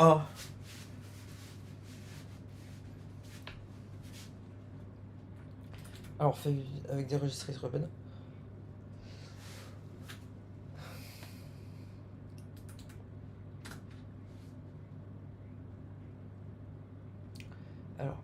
Ah. Alors, fait avec des registres urbaines. Alors,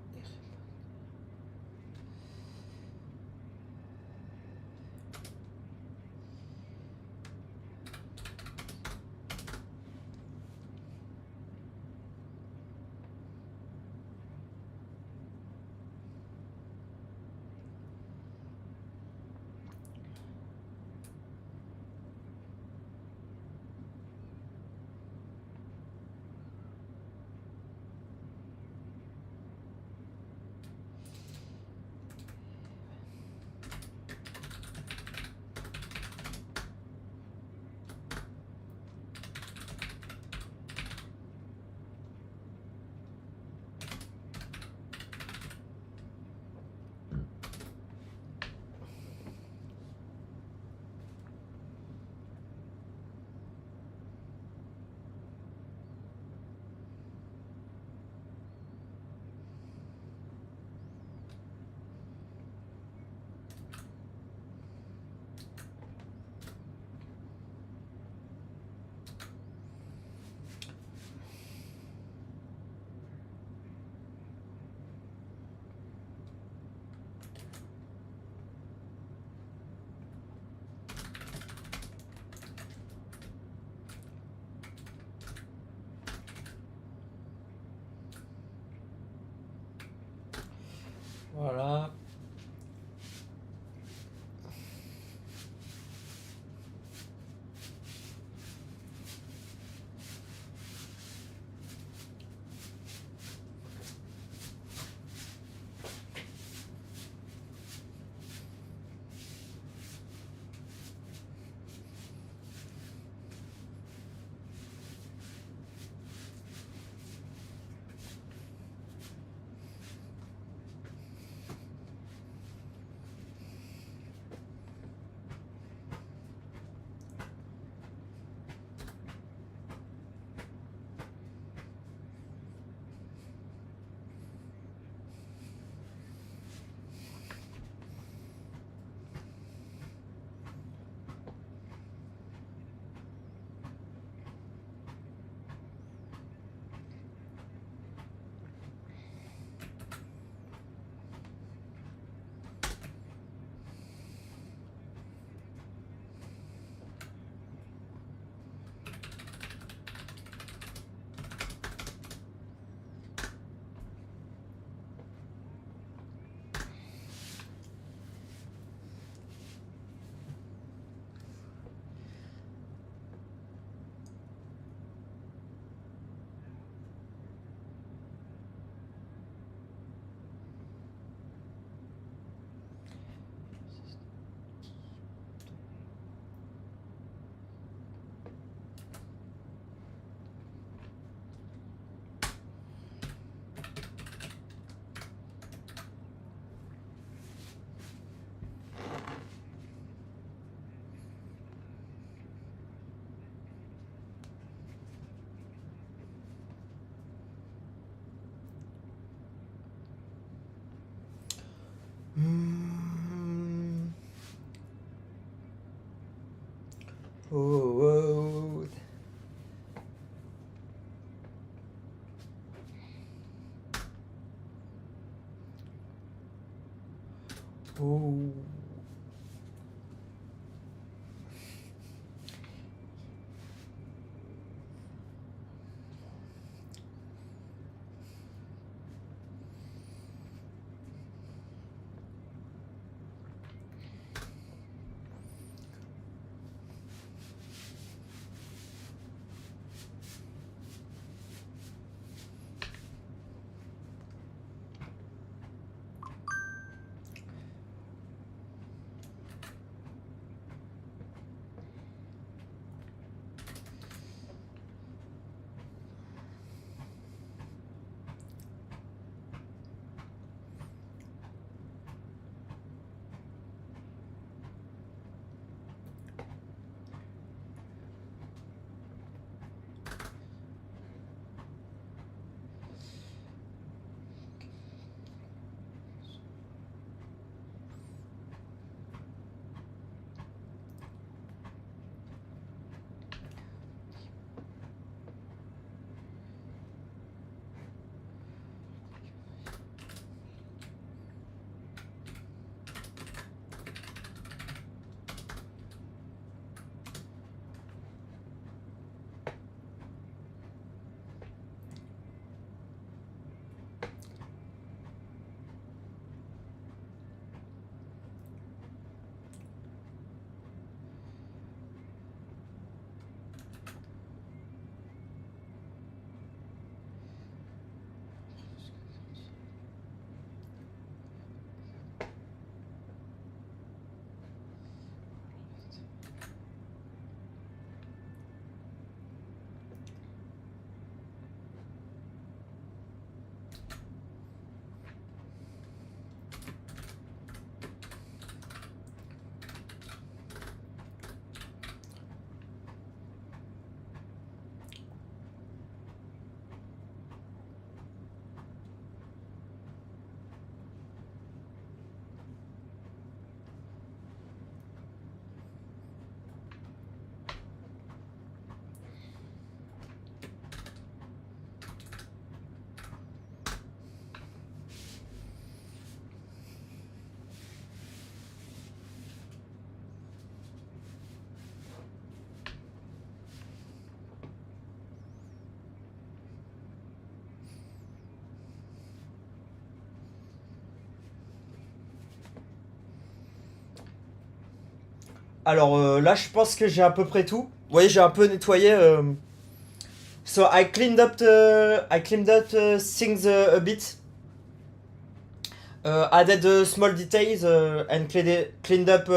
voilà. Hmm. Oh, oh. Oh. Alors là, je pense que j'ai à peu près tout. Vous voyez, j'ai un peu nettoyé. So I cleaned up things a bit. Added small details and cleaned up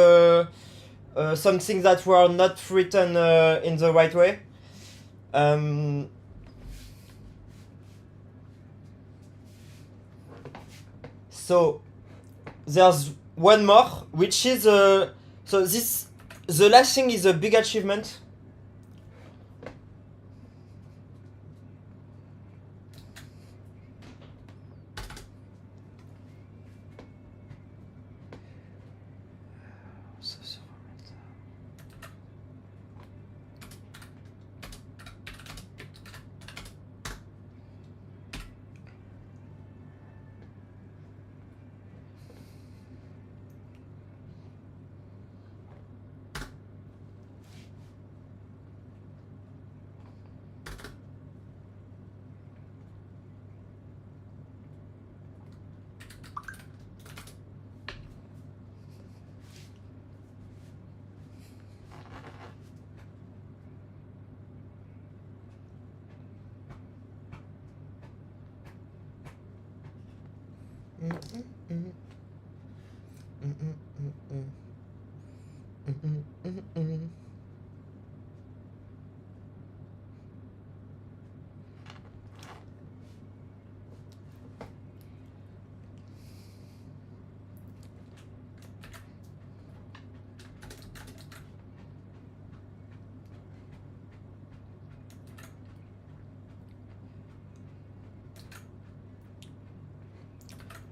some things that were not written in the right way. So there's one more, which is so this the last thing is a big achievement.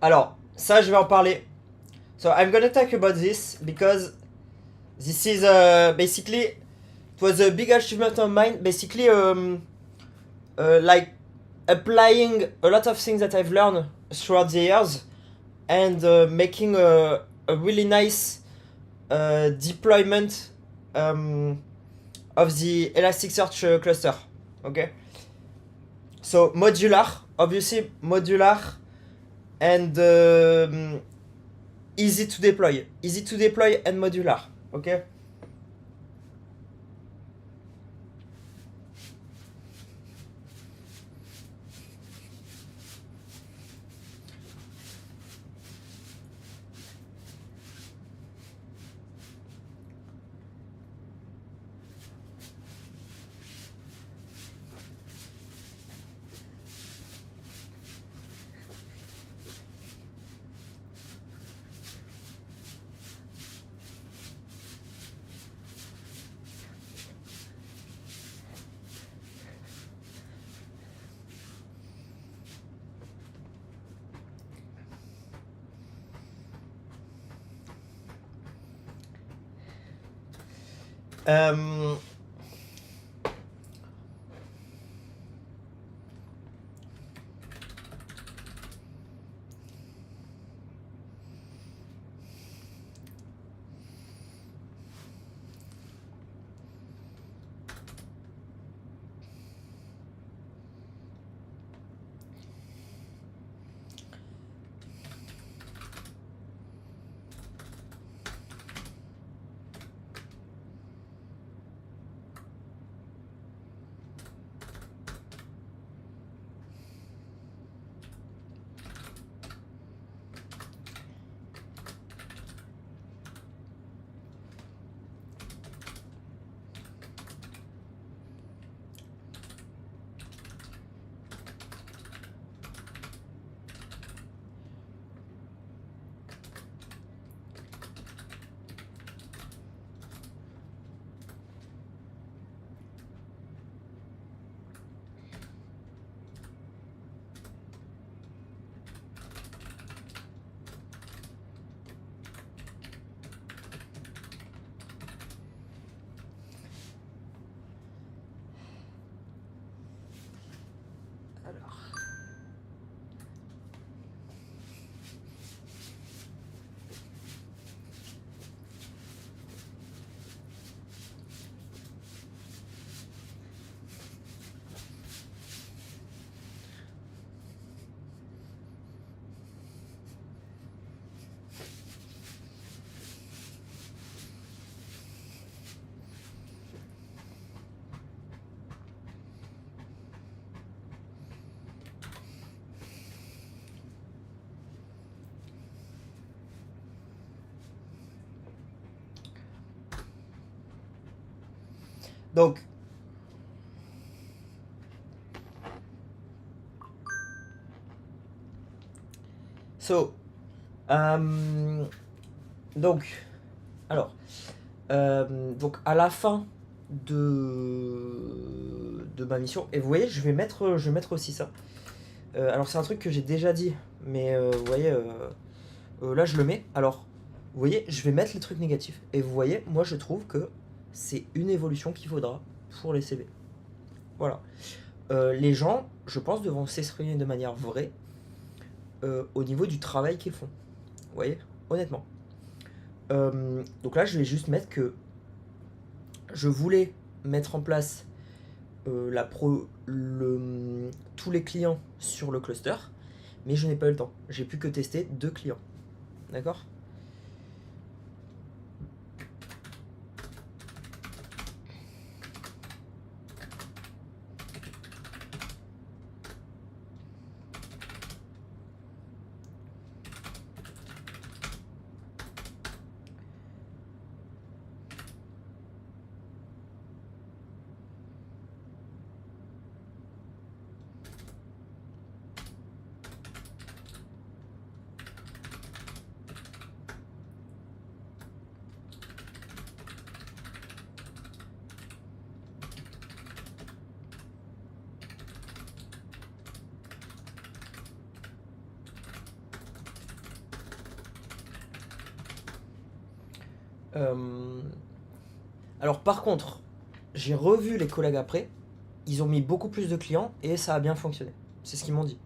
Alors, ça, je vais en parler. So I'm gonna talk about this because this is basically it was a big achievement of mine. Basically, like applying a lot of things that I've learned throughout the years and making a really nice deployment of the Elasticsearch cluster. Okay. So modular, obviously modular, and easy to deploy and modular. Okay. Um, Donc, so, donc, alors, donc à la fin de ma mission, et vous voyez, je vais mettre aussi ça. Alors c'est un truc que j'ai déjà dit, mais vous voyez, là je le mets. Alors, vous voyez, je vais mettre les trucs négatifs. Et vous voyez, moi je trouve que c'est une évolution qu'il faudra pour les CB. Voilà. Les gens, je pense, devront s'exprimer de manière vraie au niveau du travail qu'ils font. Vous voyez, honnêtement. Donc là, je vais juste mettre que je voulais mettre en place tous les clients sur le cluster, mais je n'ai pas eu le temps. J'ai pu que tester 2 clients. D'accord? Alors par contre, j'ai revu les collègues après, ils ont mis beaucoup plus de clients et ça a bien fonctionné. C'est ce qu'ils m'ont dit.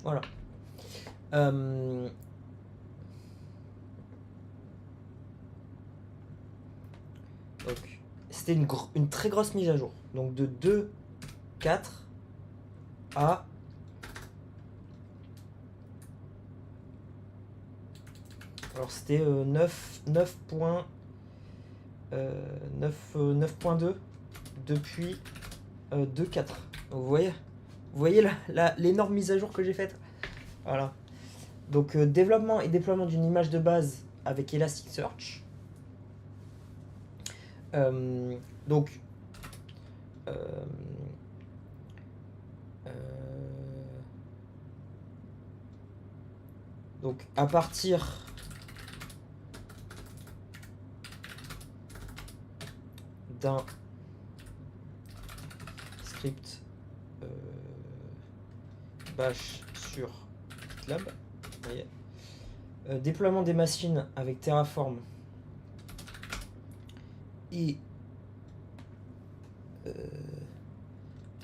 Voilà. Donc, c'était une très grosse mise à jour. Donc de 2.4 à alors c'était 9.2 depuis 2.4. Vous voyez l'énorme mise à jour que j'ai faite. Voilà. Donc développement et déploiement d'une image de base avec Elasticsearch. Donc euh, donc à partir d'un script bash sur GitLab, vous voyez, déploiement des machines avec Terraform et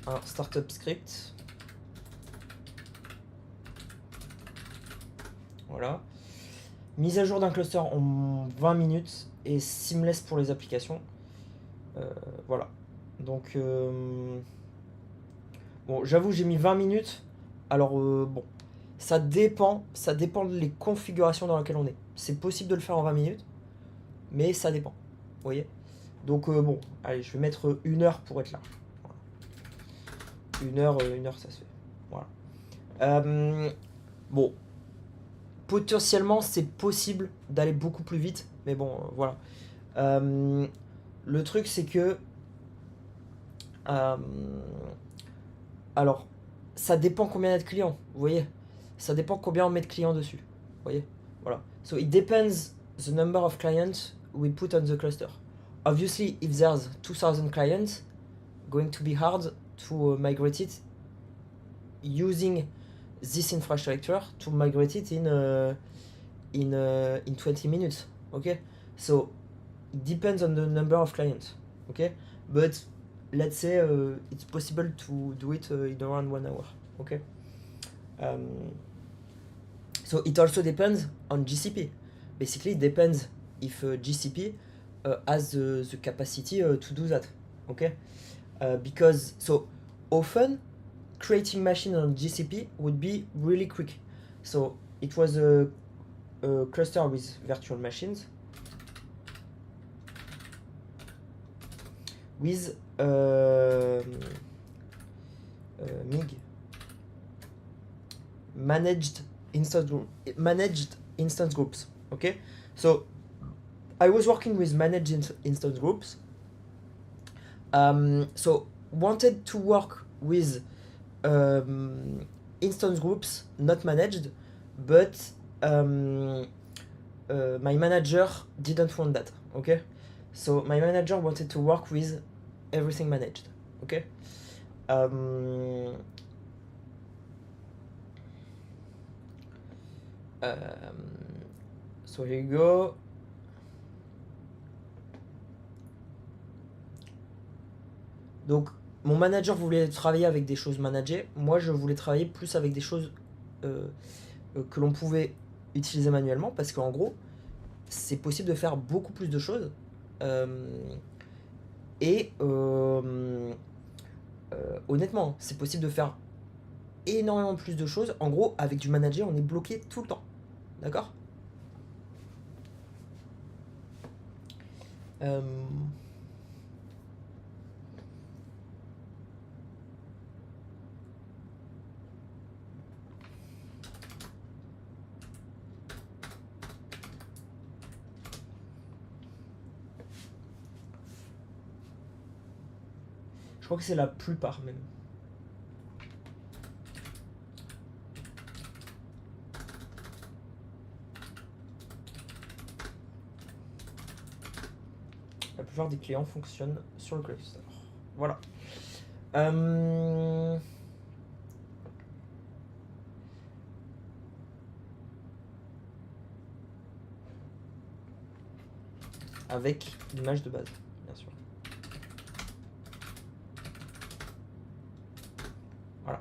un startup script. Voilà. Mise à jour d'un cluster en 20 minutes et seamless pour les applications. Voilà. Donc, bon, j'avoue, j'ai mis 20 minutes. Alors, bon, ça dépend des configurations dans lesquelles on est. C'est possible de le faire en 20 minutes, mais ça dépend. Vous voyez? Donc, bon, allez, je vais mettre 1 heure pour être là. Voilà. 1 heure, ça se fait. Voilà. Bon, potentiellement, c'est possible d'aller beaucoup plus vite, mais bon, voilà. Le truc, c'est que alors, ça dépend combien il y a de clients, vous voyez. Ça dépend combien on met de clients dessus, vous voyez. Voilà. So it depends the number of clients we put on the cluster. Obviously, if there's 2000 clients, going to be hard to migrate it using this infrastructure to migrate it in 20 minutes. Okay, so it depends on the number of clients. Okay, but let's say it's possible to do it in around 1 hour. Okay. So it also depends on GCP. Basically, it depends if GCP has the capacity to do that. Okay, because so often creating machine on GCP would be really quick. So it was a cluster with virtual machines with MIG, managed instance groups. Okay, so I was working with managed instance groups. So wanted to work with instance groups not managed, but my manager didn't want that. Okay, so my manager wanted to work with everything managed. Okay. So here you go. Donc, mon manager voulait travailler avec des choses managées. Moi, je voulais travailler plus avec des choses que l'on pouvait utiliser manuellement, parce qu'en gros, c'est possible de faire beaucoup plus de choses. Honnêtement, c'est possible de faire énormément plus de choses. En gros, avec du manager, on est bloqué tout le temps. D'accord. Je crois que c'est la plupart même. La plupart des clients fonctionnent sur le cluster. Voilà. Avec l'image de base, bien sûr. Voilà.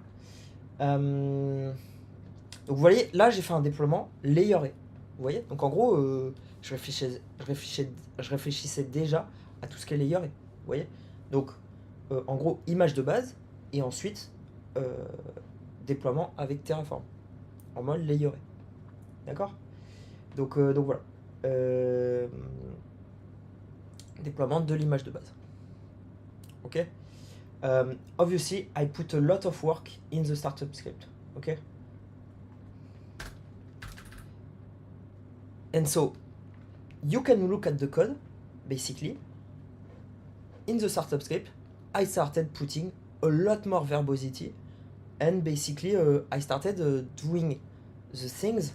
Donc vous voyez, là j'ai fait un déploiement layeré. Vous voyez. Donc en gros, je réfléchissais déjà à tout ce qui est layeré. Vous voyez. Donc en gros, image de base et ensuite déploiement avec Terraform en mode layeré. D'accord. Donc voilà. Déploiement de l'image de base. Ok. Obviously, I put a lot of work in the startup script. Okay. And so you can look at the code. Basically, in the startup script, I started putting a lot more verbosity, and basically I started doing the things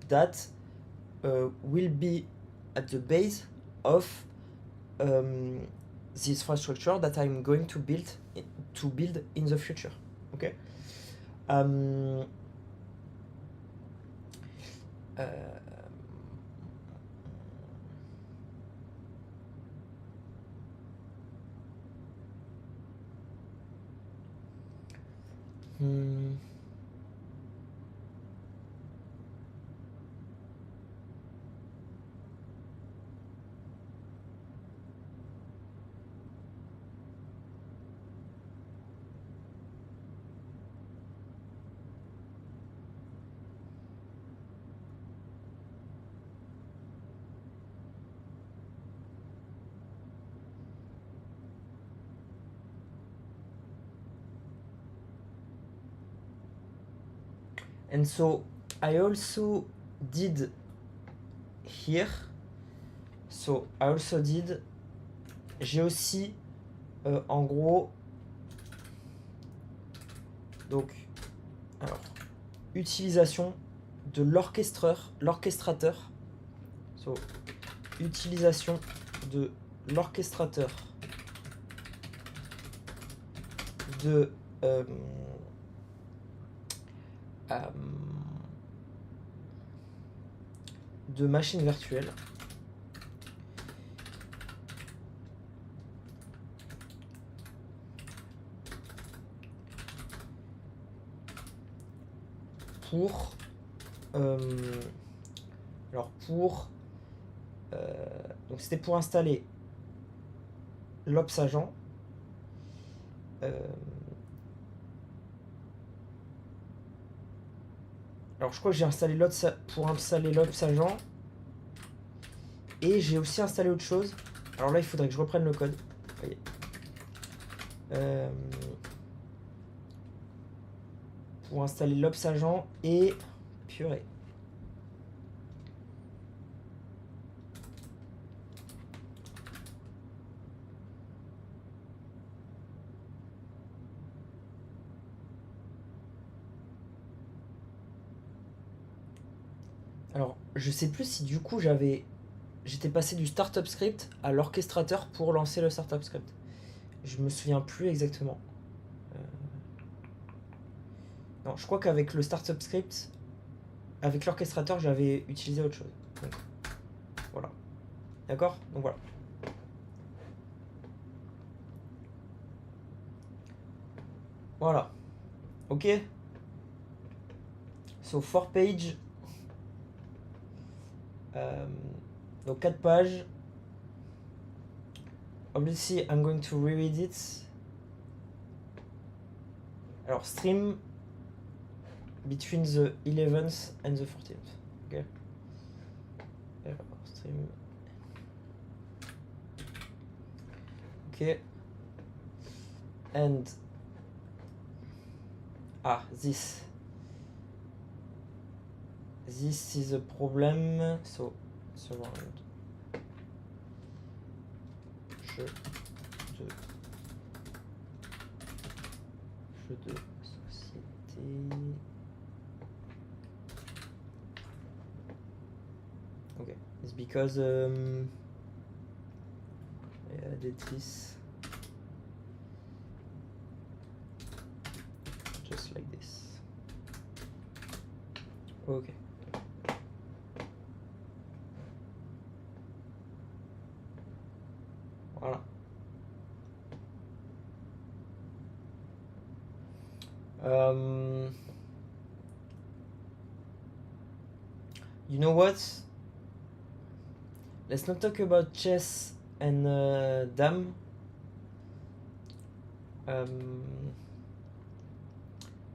that will be at the base of this infrastructure that I'm going to build in the future. Okay. And so I also did here. So I also did. J'ai aussi en gros. Donc, alors, utilisation de l'orchestrateur. So, utilisation de l'orchestrateur de de machine virtuelle. Pour donc c'était pour installer l'Ops Agent. Alors je crois que j'ai installé pour installer l'Ops Agent. Et j'ai aussi installé autre chose. Alors là il faudrait que je reprenne le code. Voyez. Pour installer l'Ops Agent et... Purée. Alors, je sais plus si du coup j'étais passé du startup script à l'orchestrateur pour lancer le startup script. Je me souviens plus exactement. Non, je crois qu'avec le startup script, avec l'orchestrateur, j'avais utilisé autre chose. Donc, voilà. D'accord? Donc voilà. Voilà. Ok? So, 4 pages. Donc 4 pages. Obviously, I'm going to reread it. Alors, stream between the 11th and the 14th. Okay. Stream. Okay. And this is a problem. So surround jeu de société. Okay, it's because I added this just like this. Okay. Voilà. You know what? Let's not talk about chess and dame.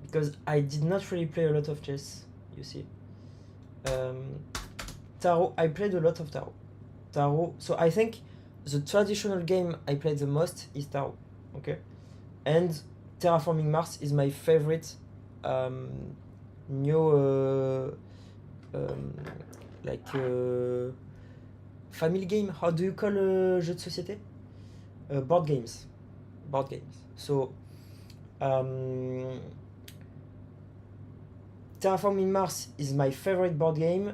Because I did not really play a lot of chess, you see. Tarot, I played a lot of tarot. So I think the traditional game I played the most is tarot. Okay. And Terraforming Mars is my favorite new family game. How do you call jeu de société? Board games. So Terraforming Mars is my favorite board game,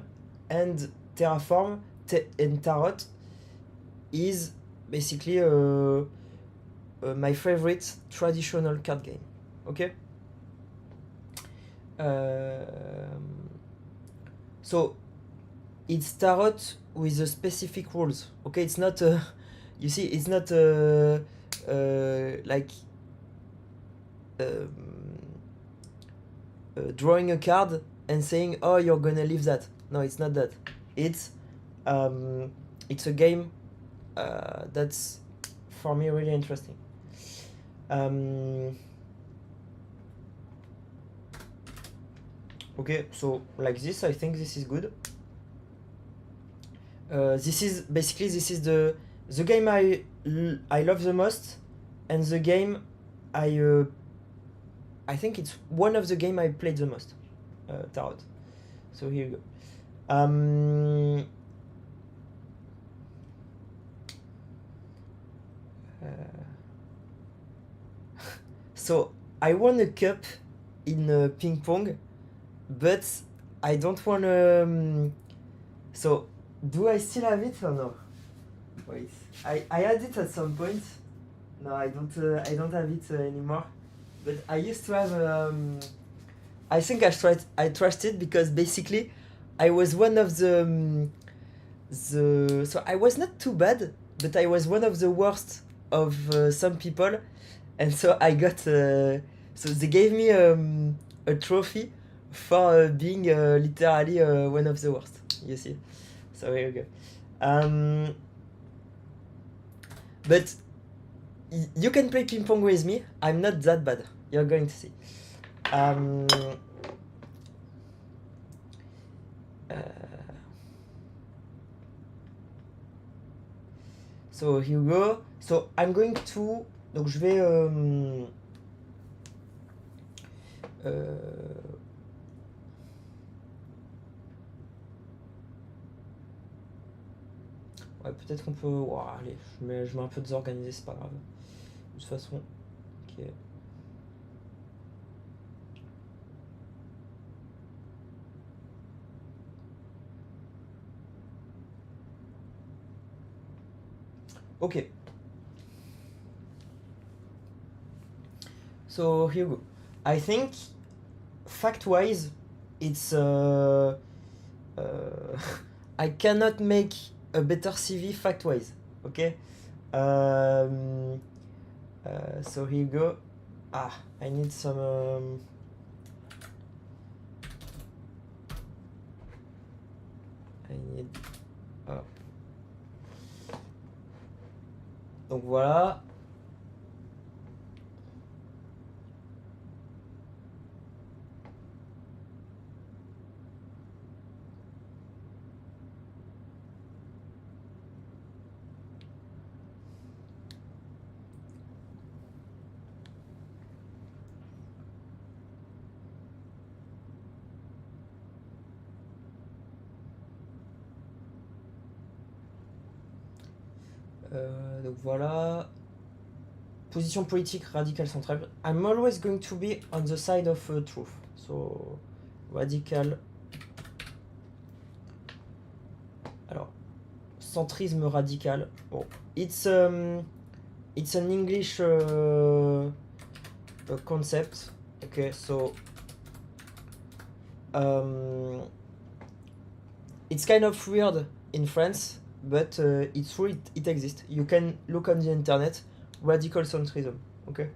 and Terraform and Tarot is basically my favorite traditional card game. Okay. So it's Tarot with the specific rules. Okay, it's not you see, it's not like drawing a card and saying, oh, you're gonna leave that. No, it's not that. It's a game that's for me really interesting. Okay, so like this, I think this is good. This is the game I love the most, and the game I think it's one of the game I played the most, Tarot. So here you go. So I won a cup in ping pong, but I don't want to. So do I still have it or no? Wait, I had it at some point. No, I don't have it anymore. But I used to have. I think I trust it because basically I was one of so I was not too bad, but I was one of the worst of some people, and so I got so they gave me a trophy for being literally one of the worst. You see, so here we go. But you can play ping pong with me. I'm not that bad. You're going to see. So here we go. So I'm going to. Donc je vais. Ouais, peut-être qu'on peut. Ouah, allez, je mets un peu désorganisé, c'est pas grave. De toute façon. Ok. Ok. So here we go. I think, fact-wise, it's I cannot make a better CV fact-wise. Okay. So here you go. I need some. I need. Oh. Donc voilà. Donc voilà. Position politique radicale centrale. I'm always going to be on the side of truth. So, radical. Alors, centrisme radical. Oh, it's an English concept. Okay, so it's kind of weird in France, but it's true. It exists. You can look on the internet. Radical centrism. Okay.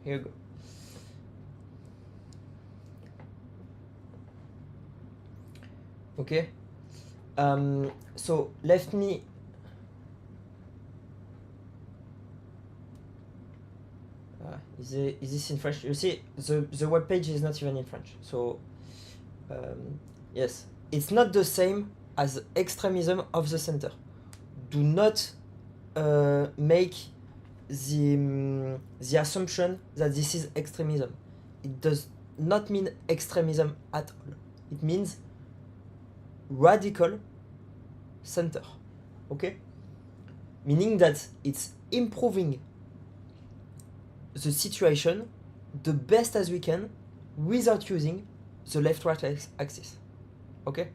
Here you go. Okay. So let me. Is this in French? You see, the web page is not even in French. So, yes, it's not the same as extremism of the center. Do not make the assumption that this is extremism. It does not mean extremism at all. It means radical center. Okay? Meaning that it's improving the situation the best as we can without using the left-right axis. Okay?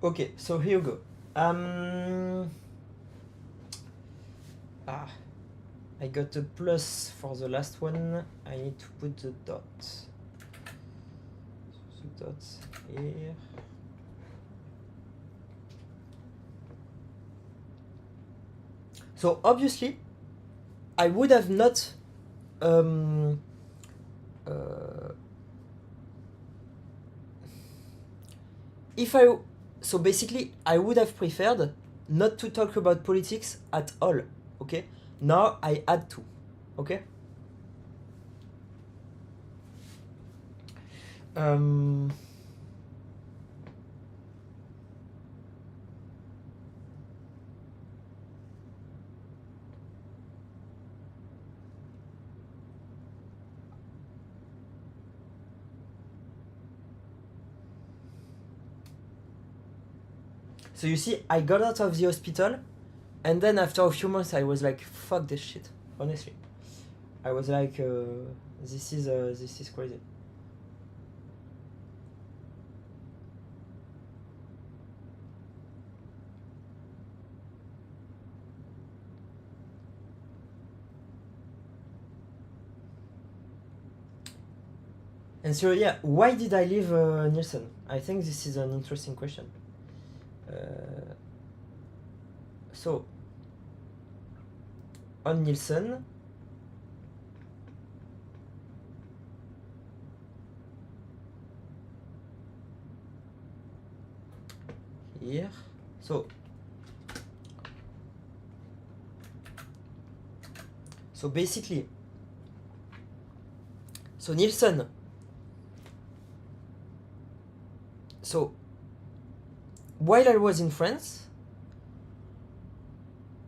Okay, so here you go. I got a plus for the last one. I need to put the dot. The dot here. So obviously, I would have not so basically I would have preferred not to talk about politics at all. Okay, now I had to. Okay. So you see, I got out of the hospital, and then after a few months, I was like, fuck this shit. Honestly, I was like, this is crazy. And so yeah, why did I leave Nielsen? I think this is an interesting question. So on Nielsen, here, so basically, so Nielsen. So while I was in France,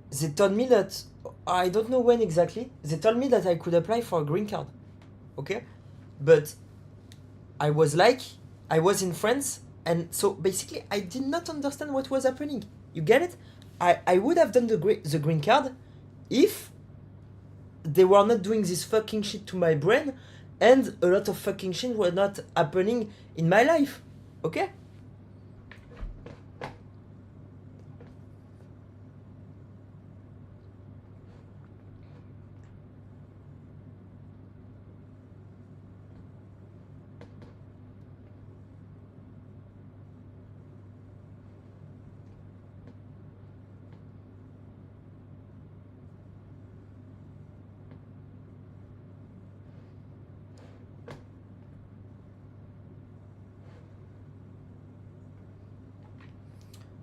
they told me that, I don't know when exactly, they told me that I could apply for a green card. Okay? But I was in France, and so basically I did not understand what was happening. You get it? I would have done the green card if they were not doing this fucking shit to my brain, and a lot of fucking shit were not happening in my life. Okay?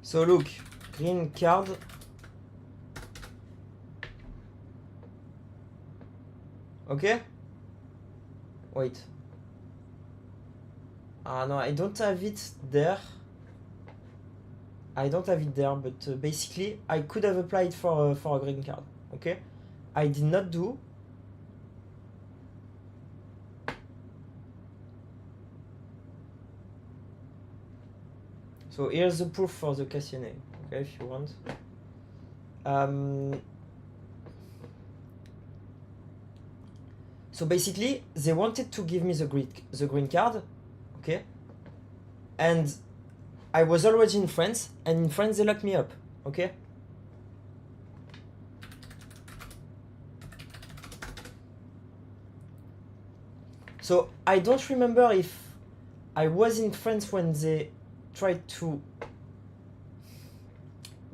So look, green card. Okay? Wait. Ah no, I don't have it there. I don't have it there, but basically I could have applied for a green card. Okay? I did not do. So here's the proof for the questionnaire. Okay, if you want. So basically, they wanted to give me the green card, okay? And I was already in France, and in France they locked me up, okay? So I don't remember if I was in France when they tried to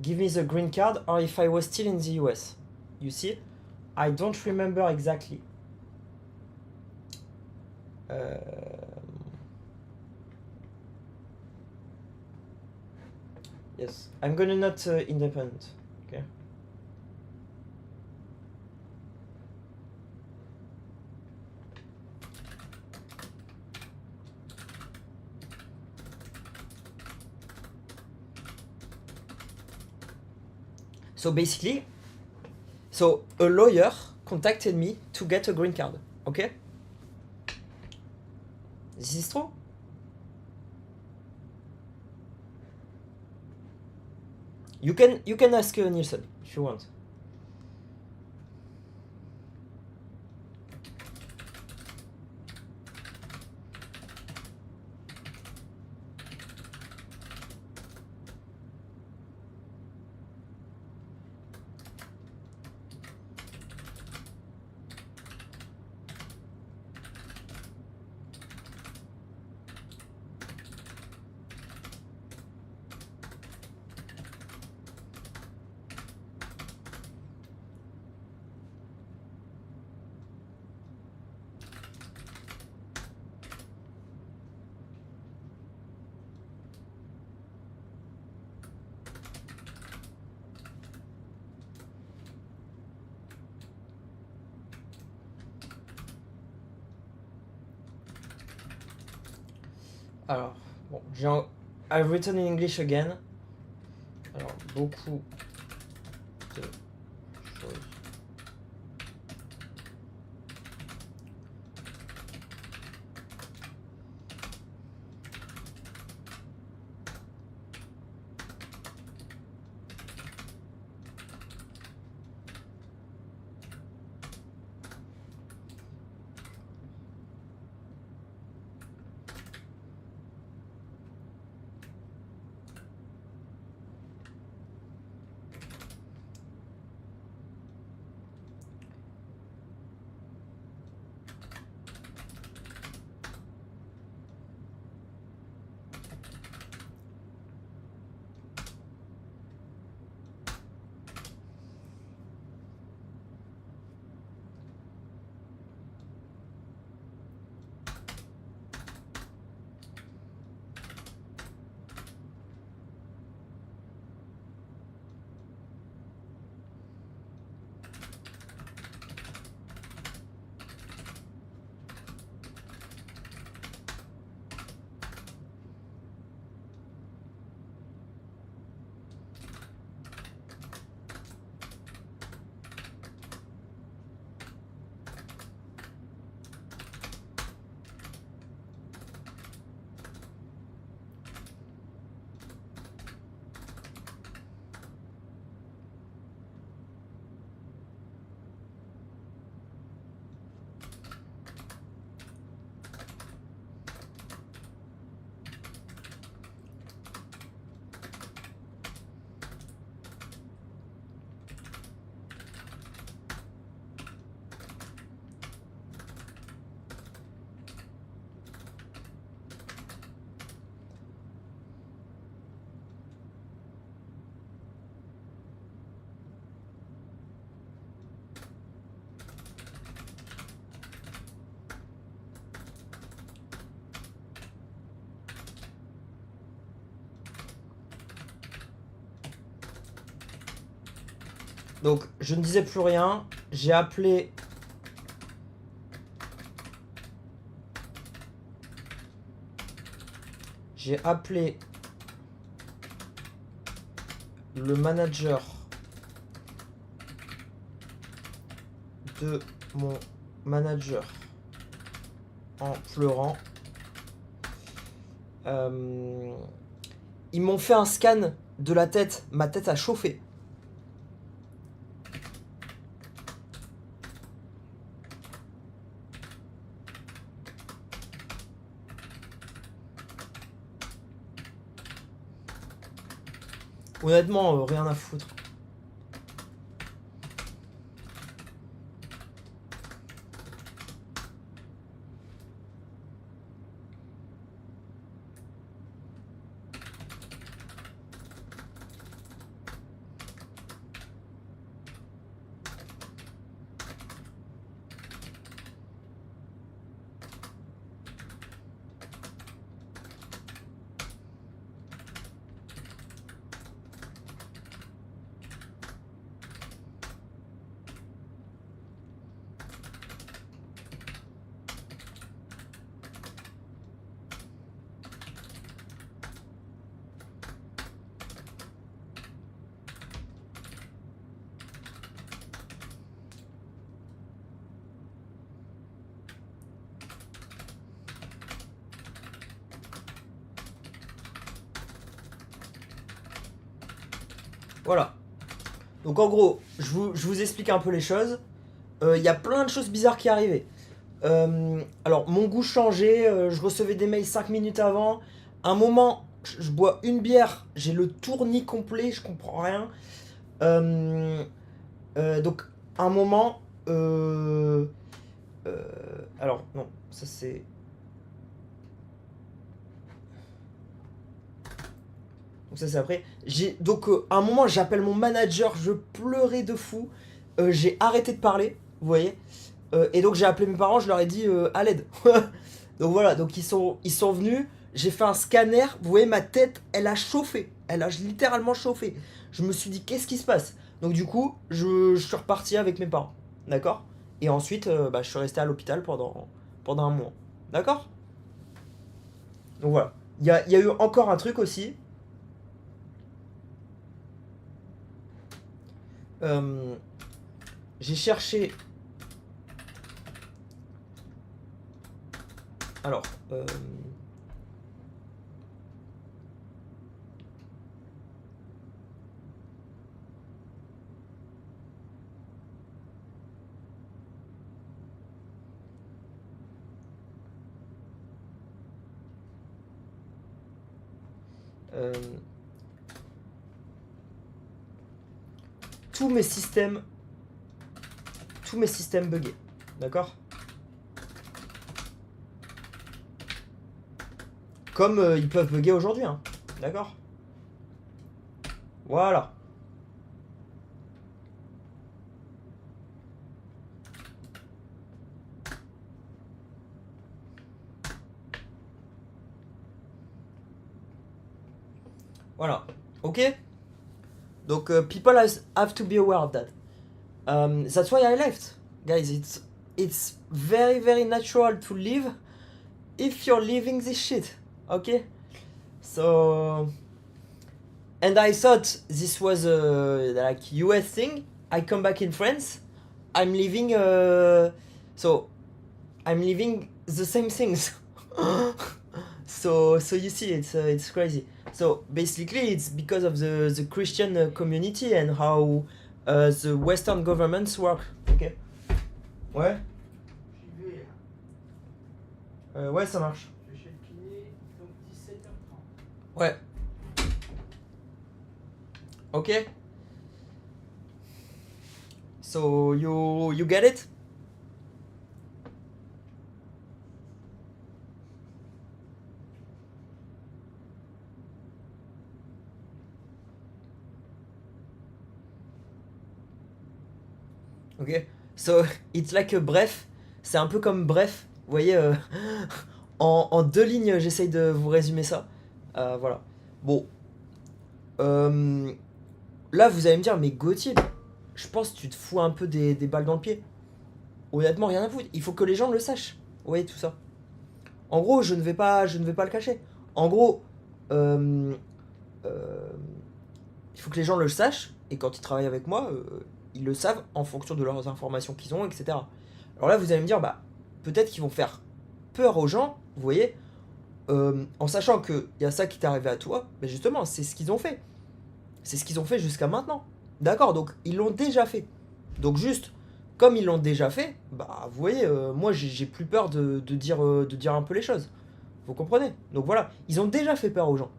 give me the green card, or if I was still in the US. You see? I don't remember exactly. Yes, I'm gonna not independent, okay? So basically, so a lawyer contacted me to get a green card, okay? This is true. You can ask Nielsen if you want. Alors, bon, I've written in English again. Alors, beaucoup de choses. Donc, je ne disais plus rien. J'ai appelé... le manager de mon manager en pleurant. Ils m'ont fait un scan de la tête. Ma tête a chauffé. Honnêtement, rien à foutre. Voilà. Donc en gros, je vous explique un peu les choses. Il y a plein de choses bizarres qui arrivaient. Alors, mon goût changeait. Je recevais des mails 5 minutes avant. Un moment, je bois une bière. J'ai le tournis complet. Je comprends rien. Donc, un moment... alors, non. Ça, c'est... Donc ça c'est après. Donc à un moment j'appelle mon manager, je pleurais de fou. J'ai arrêté de parler, vous voyez. Et donc j'ai appelé mes parents, je leur ai dit à l'aide. Donc voilà, donc ils sont venus. J'ai fait un scanner, vous voyez ma tête, elle a chauffé. Elle a littéralement chauffé. Je me suis dit qu'est-ce qui se passe. Donc du coup je suis reparti avec mes parents, d'accord. Et ensuite je suis resté à l'hôpital pendant un mois, d'accord. Donc voilà. Il y a eu encore un truc aussi. Euh, j'ai cherché. Alors. Euh, tous mes systèmes buggés, d'accord. Comme ils peuvent bugger aujourd'hui, hein, d'accord. Voilà. Voilà. Ok. Donc people have to be aware of that. That's why I left, guys. It's very very natural to leave if you're leaving this shit. Okay. So. And I thought this was like US thing. I come back in France. I'm leaving. So I'm leaving the same things. So you see, it's crazy. So basically, it's because of the Christian community and how the Western governments work. Ok. Ouais. J'y vais. Ouais, ça marche. Je vais chez le kiné, donc 17h30. Ouais. Ok. So you get it? Ok. So it's like a bref. C'est un peu comme bref. Vous voyez, en deux lignes, j'essaye de vous résumer ça. Voilà. Bon. Là, vous allez me dire, mais Gauthier, je pense que tu te fous un peu des balles dans le pied. Honnêtement, rien à foutre. Il faut que les gens le sachent. Vous voyez tout ça. En gros, je ne vais pas le cacher. En gros, euh, euh, il faut que les gens le sachent. Et quand ils travaillent avec moi, ils le savent en fonction de leurs informations qu'ils ont, etc. Alors là, vous allez me dire, bah, peut-être qu'ils vont faire peur aux gens, vous voyez, en sachant qu'il y a ça qui t'est arrivé à toi. Mais justement, c'est ce qu'ils ont fait. C'est ce qu'ils ont fait jusqu'à maintenant. D'accord, donc ils l'ont déjà fait. Donc juste, comme ils l'ont déjà fait, bah vous voyez, moi j'ai plus peur de dire un peu les choses. Vous comprenez? Donc voilà, ils ont déjà fait peur aux gens.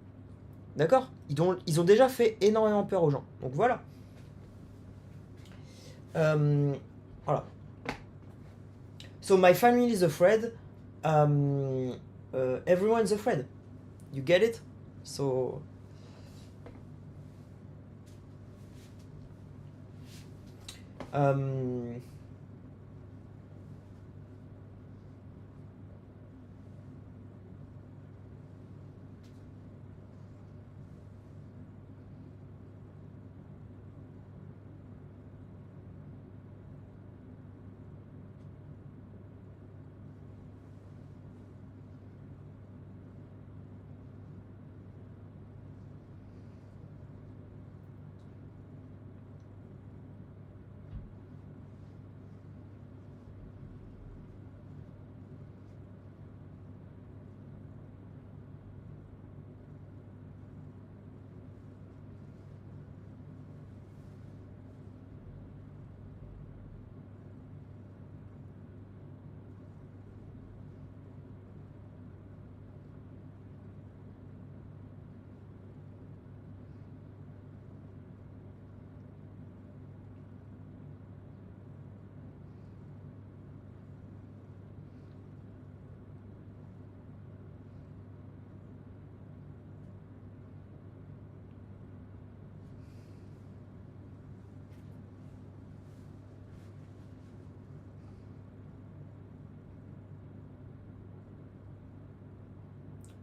D'accord, ils ont déjà fait énormément peur aux gens. Donc voilà. Euh, voilà. So my family is afraid. Everyone's afraid. You get it? So um,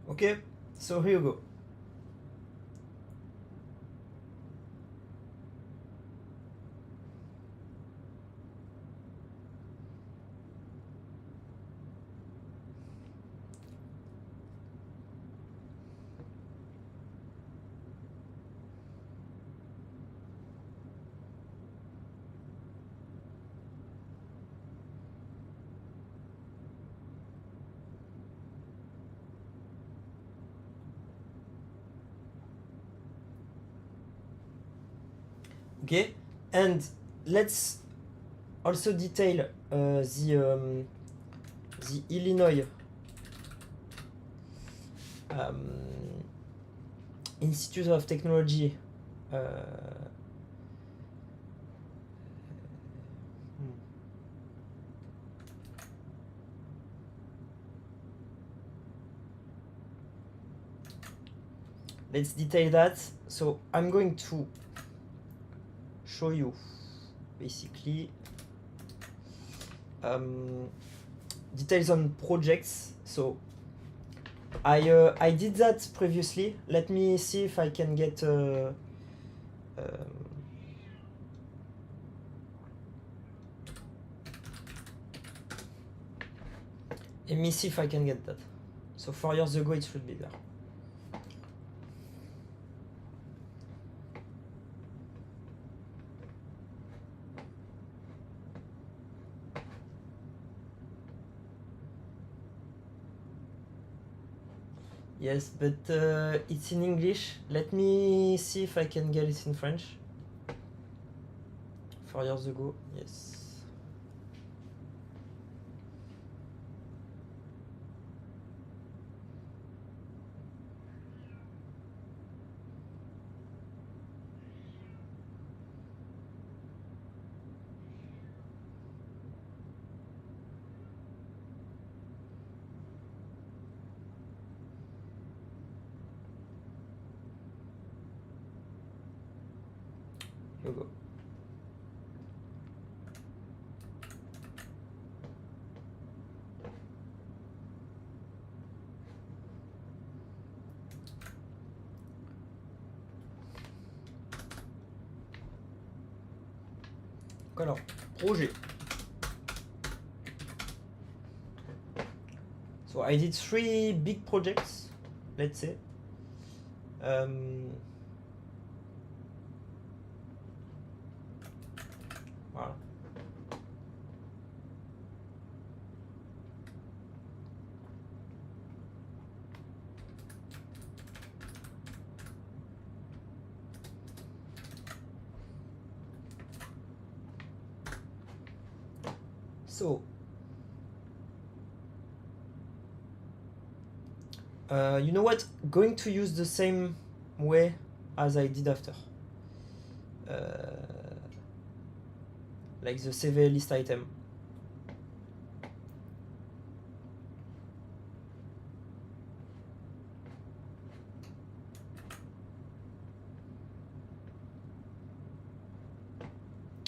okay, so here you go. Okay, and let's also detail the Illinois um, Institute of Technology. Let's detail that. So I'm going to show you basically details on projects. So I did that previously. Let me see if I can get let me see if I can get that. So 4 years ago it should be there. Yes, but it's in English. Let me see if I can get it in French. 4 years ago, yes. Here we go. Donc alors, projet. So I did 3 big projects, let's say. Voilà. So, you know what? Going to use the same way as I did after. Like the CV list item.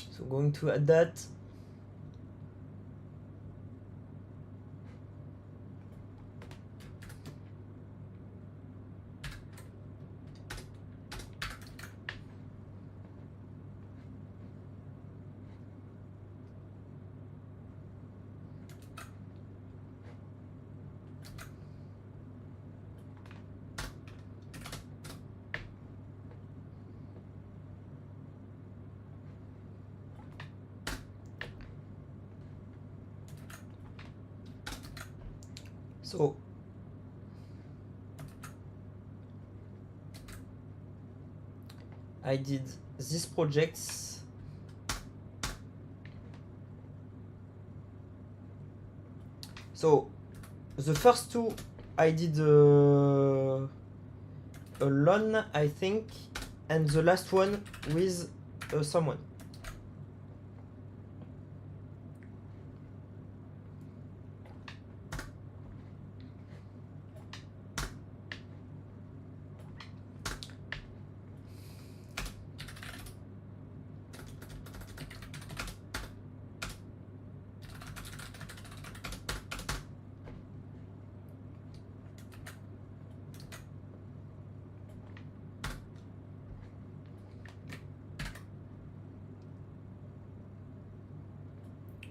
So going to add that. So I did these projects. So the first 2 I did alone, I think, and the last one with someone.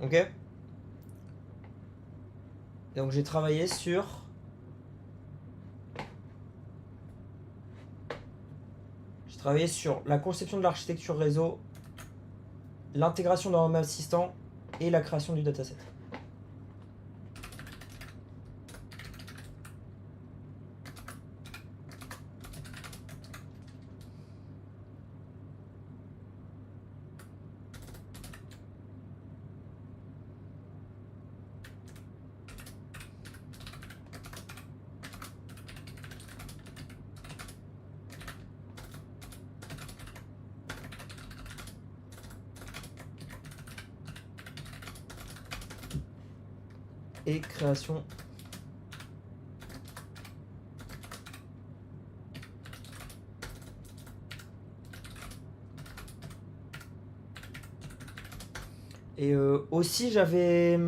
Ok. Donc j'ai travaillé sur la conception de l'architecture réseau, l'intégration dans un assistant et la création du dataset. Et création et aussi j'avais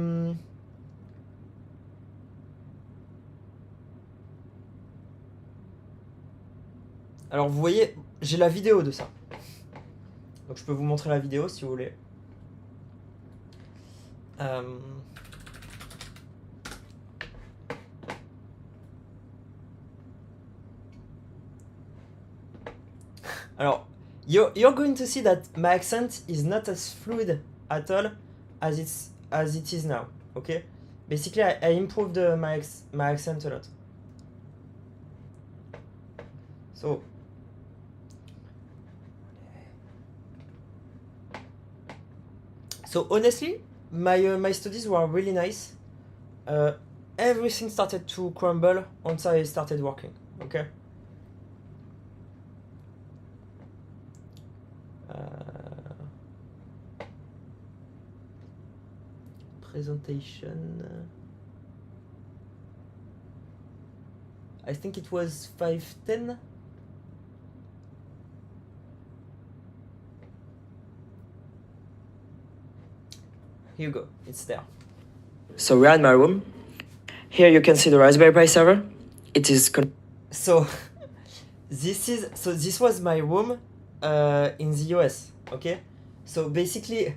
alors vous voyez, j'ai la vidéo de ça, donc je peux vous montrer la vidéo si vous voulez. Alors, you're going to see that my accent is not as fluid at all as it is now. Okay, basically I improved my accent a lot. So honestly, my studies were really nice. Everything started to crumble once I started working. Okay. Presentation. I think it was 5:10. Here you go, it's there. So we're in my room. Here you can see the Raspberry Pi server. It is so this was my room in the US. Okay, so basically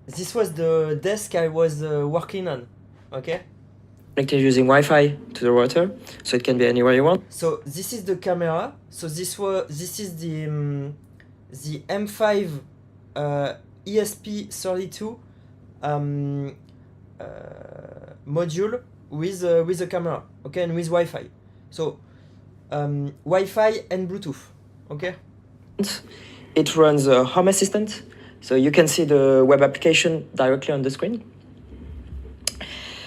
this was the desk I was working on. Okay. Connected using Wi-Fi to the router, so it can be anywhere you want. So this is the camera. So this is the M5 ESP32 module with a camera, okay, and with Wi-Fi. So Wi-Fi and Bluetooth, okay. It runs a Home Assistant, so you can see the web application directly on the screen.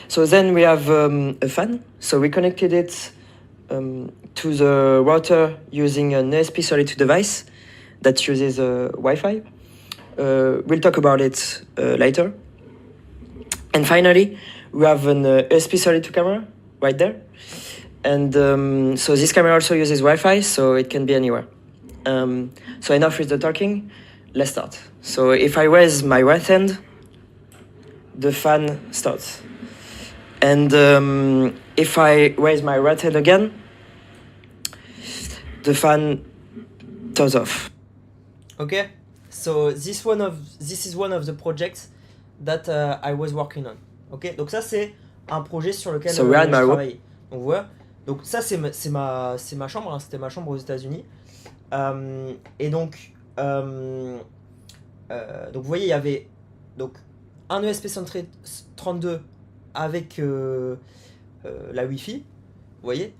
So then we have a fan. So we connected it to the router using an ESP32 device that uses Wi-Fi. We'll talk about it later. And finally, we have an ESP32 camera right there. And so this camera also uses Wi-Fi, so it can be anywhere. So enough with the talking, let's start. So if I raise my right hand, the fan starts. And if I raise my right hand again, the fan turns off. Okay, so this is one of the projects that I was working on. Ok, donc ça c'est un projet sur lequel So we're at je my room. travaillais. Donc voilà, donc ça c'est ma chambre, hein, c'était ma chambre aux États-Unis. Et donc vous voyez il y avait donc un ESP32 avec la Wi-Fi, vous voyez,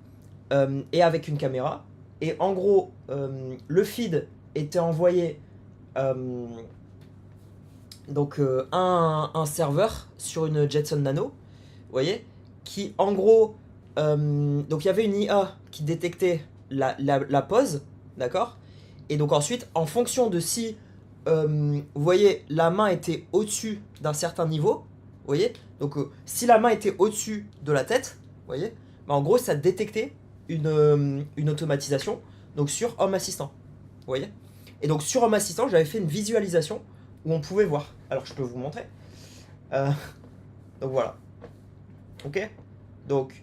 et avec une caméra. Et en gros, le feed était envoyé donc un serveur sur une Jetson Nano, vous voyez, qui en gros, donc il y avait une IA qui détectait la pause, d'accord. Et donc ensuite, en fonction de si, vous voyez, la main était au-dessus d'un certain niveau, vous voyez, donc si la main était au-dessus de la tête, vous voyez, bah, en gros ça détectait une automatisation donc sur Home Assistant, vous voyez. Et donc sur Home Assistant j'avais fait une visualisation où on pouvait voir, alors je peux vous montrer, donc voilà, ok, donc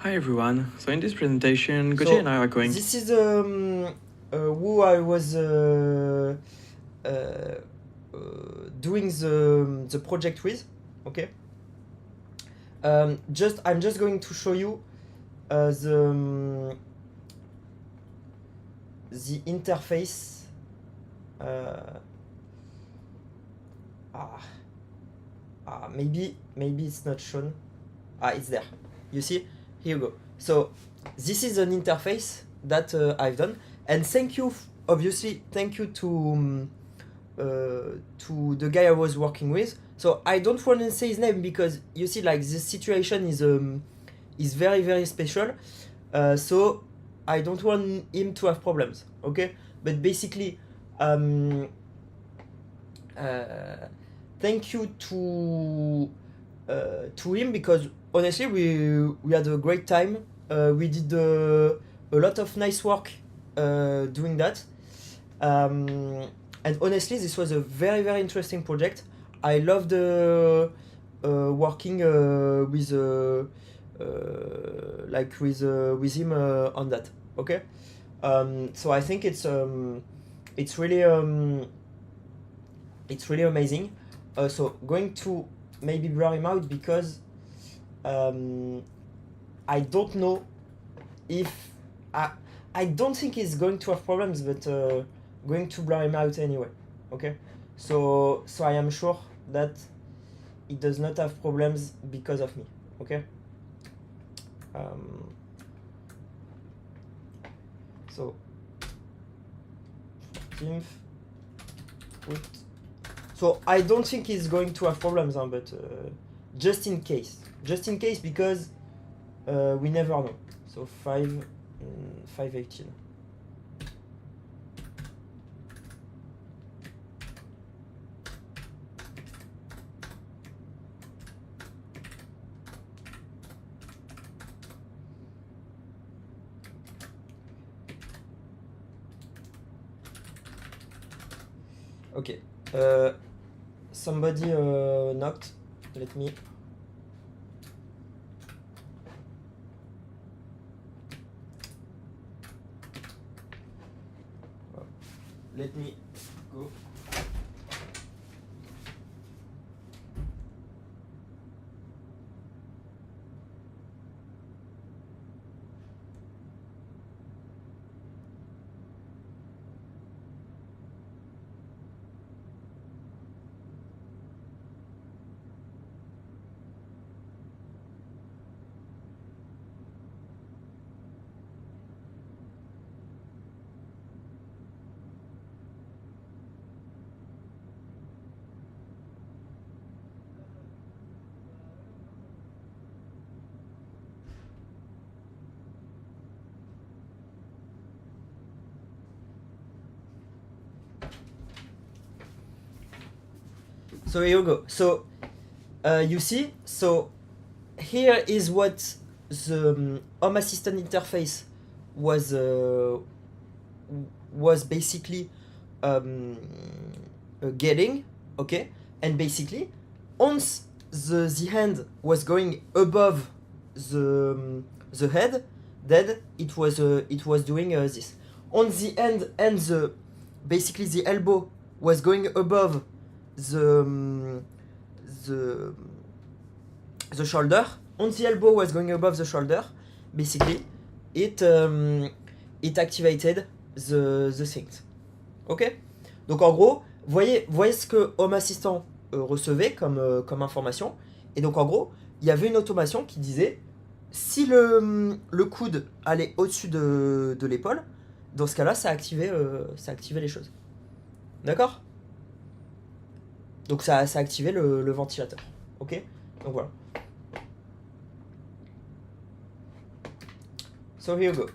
Hi everyone. So in this presentation, Gauthier and I are going. This is who I was doing the project with. Okay. I'm just going to show you the interface. Maybe it's not shown. It's there. You see? Here you go. So this is an interface that I've done, and thank you to the guy I was working with. So I don't want to say his name because you see, like, this situation is very, very special. So I don't want him to have problems. Okay, but basically, thank you to him because honestly we had a great time. We did a lot of nice work doing that. And honestly, this was a very, very interesting project. I loved working with him on that. Okay, so I think it's really amazing. So going to maybe blur him out because I don't know if I don't think he's going to have problems, but going to blur him out anyway. Okay, so I am sure that he does not have problems because of me. Okay. So 14th, put. So I don't think he's going to have problems, but just in case, because we never know. So 518. Okay. Somebody knocked. Let me. let me go. So here you go. So you see, so here is what the Home Assistant interface was basically getting, okay, and basically once the hand was going above the head, then it was doing this. On the end and the basically the elbow was going above the shoulder. On the elbow was going above the shoulder. Basically, it activated the things. Ok. Donc en gros, voyez ce que Home Assistant recevait comme information. Et donc en gros, il y avait une automation qui disait si le coude allait au-dessus de l'épaule, dans ce cas-là, ça activait les choses. D'accord? Donc ça activait le ventilateur. Ok? Donc voilà. So here you go.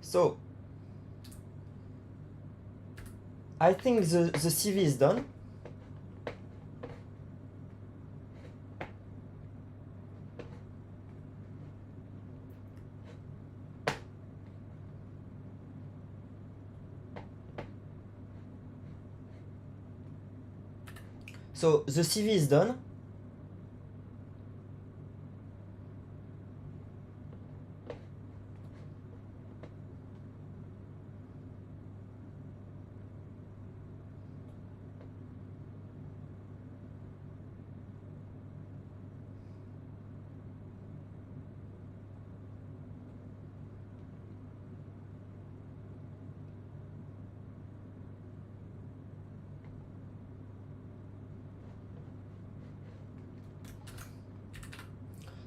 So I think the CV is done. So the CV is done.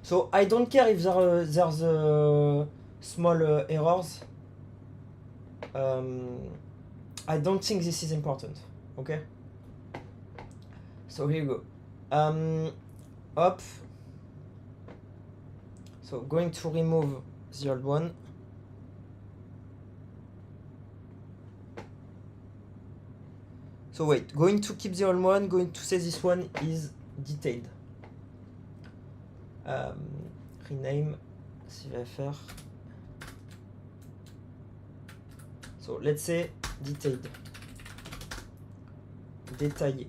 So I don't care if there's small errors. I don't think this is important. Okay. So here you go. Up. So going to remove the old one. So wait, going to keep the old one. Going to say this one is detailed. Rename CVFR. So let's say detailed. Détaillé.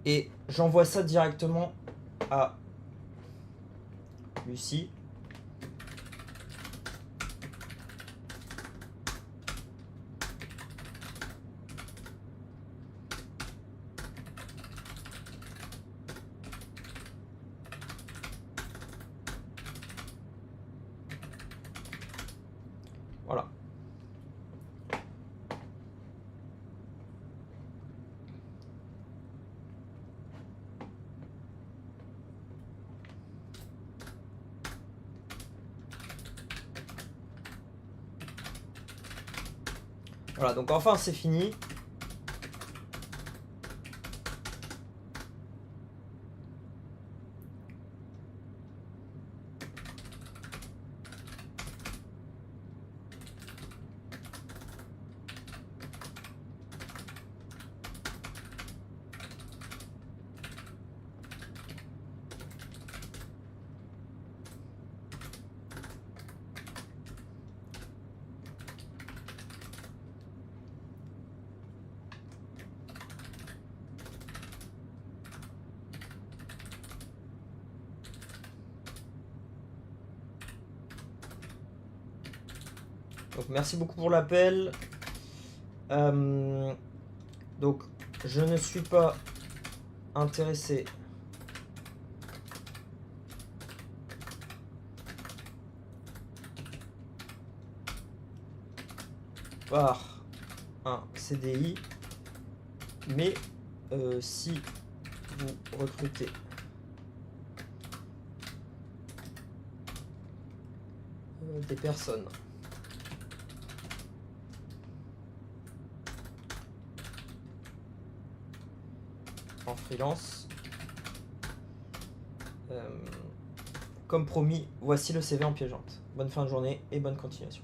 Et j'envoie ça directement à Lucie. Voilà. Voilà, donc enfin c'est fini. Donc merci beaucoup pour l'appel. Donc je ne suis pas intéressé par un CDI, mais si vous recrutez des personnes en freelance, comme promis, voici le CV en pièce jointe. Bonne fin de journée et bonne continuation.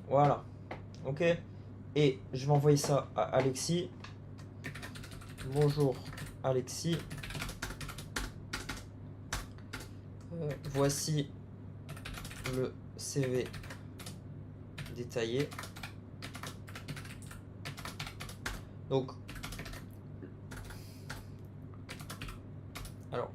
Voilà. Ok. Et je vais envoyer ça à Alexis. Bonjour Alexis. Voici le CV détaillé. Donc, alors,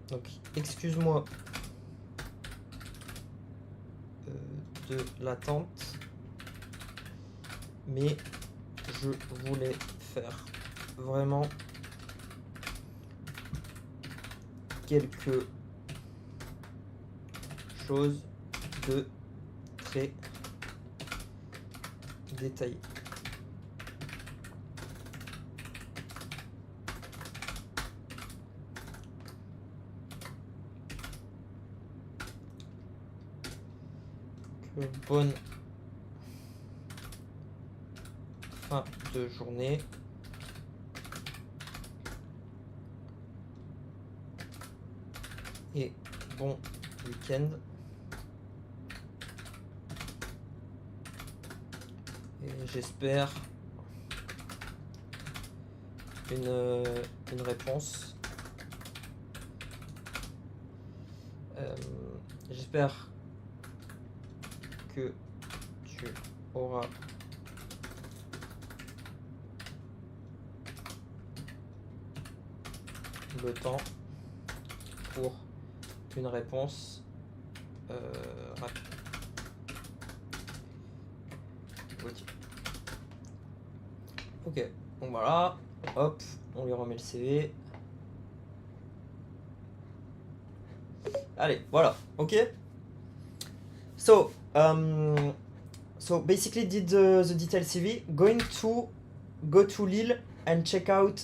donc excuse-moi de l'attente, mais je voulais faire vraiment quelque chose de très détaillé. Bonne fin de journée. Et bon week-end. Et j'espère une réponse. J'espère que tu auras le temps pour une réponse rapide. Ok, donc voilà, hop, on lui remet le CV. Allez, voilà, ok. So basically did the detailed CV. Going to go to Lille and check out